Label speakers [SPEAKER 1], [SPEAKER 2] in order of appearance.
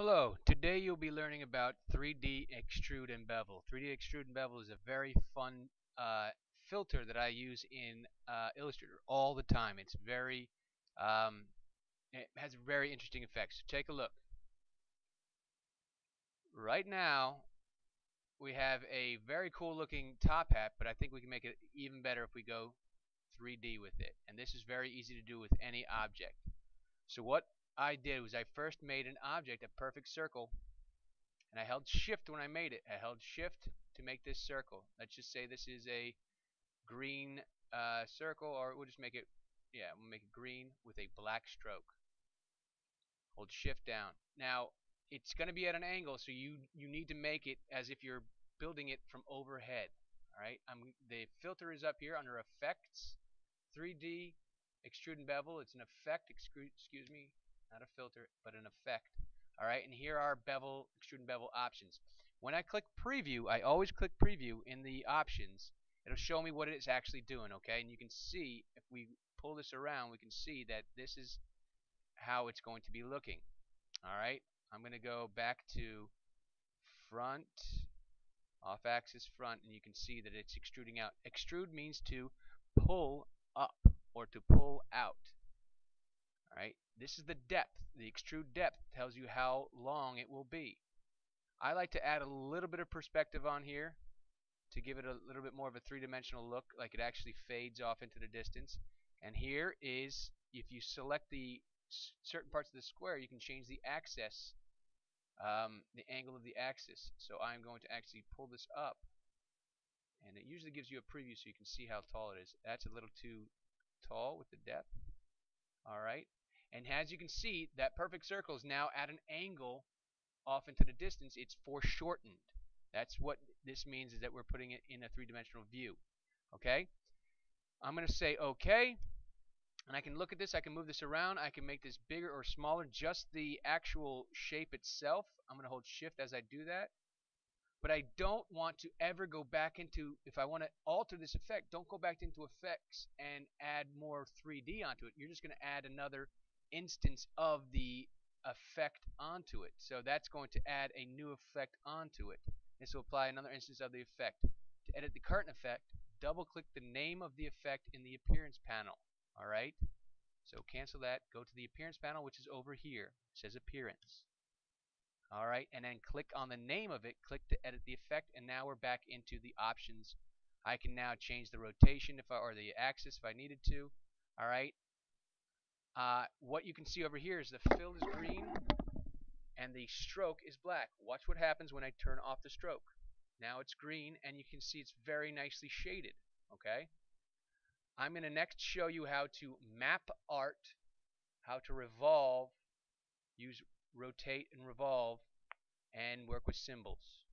[SPEAKER 1] Hello, today you'll be learning about 3D Extrude and Bevel. 3D Extrude and Bevel is a very fun uh, filter that I use in Illustrator all the time. Um, it has very interesting effects. So take a look. Right now, we have a very cool looking top hat, but I think we can make it even better if we go 3D with it. And this is very easy to do with any object. So what I did was I first made an object, a perfect circle, and I held shift when I made it. I held shift to make this circle. Let's just say this is a green circle, or we'll just make it, yeah, we'll make it green with a black stroke. Hold shift down. Now it's going to be at an angle, so you need to make it as if you're building it from overhead. All right, the filter is up here under effects, 3D extrude and bevel. It's an effect, excuse me, not a filter, but an effect. All right, and here are bevel, extrude and bevel options. When I click preview, I always click preview in the options. It'll show me what it's actually doing, okay? And you can see, if we pull this around, we can see that this is how it's going to be looking. All right, I'm going to go back to front, off axis front, and you can see that it's extruding out. Extrude means to pull up or to pull out. All right, this is the depth. The extrude depth tells you how long it will be. I like to add a little bit of perspective on here to give it a little bit more of a three-dimensional look, like it actually fades off into the distance. And here is, if you select the certain parts of the square, you can change the axis, the angle of the axis. So I'm going to actually pull this up, and it usually gives you a preview so you can see how tall it is. That's a little too tall with the depth. All right, and as you can see, that perfect circle is now at an angle off into the distance. It's foreshortened. That's what this means, is that we're putting it in a three-dimensional view. Okay, I'm going to say OK, and I can look at this. I can move this around. I can make this bigger or smaller, just the actual shape itself. I'm going to hold shift as I do that. But I don't want to ever go back into, if I want to alter this effect, don't go back into effects and add more 3D onto it. You're just going to add another instance of the effect onto it. So that's going to add a new effect onto it. This will apply another instance of the effect. To edit the current effect, double click the name of the effect in the appearance panel. Alright, so cancel that, go to the appearance panel, which is over here. It says appearance. Alright, and then click on the name of it, click to edit the effect, and now we're back into the options. I can now change the rotation or the axis if I needed to. Alright, what you can see over here is the fill is green and the stroke is black. Watch what happens when I turn off the stroke. Now it's green, and you can see it's very nicely shaded. Okay, I'm going to next show you how to map art, how to revolve, use rotate and revolve, and work with symbols.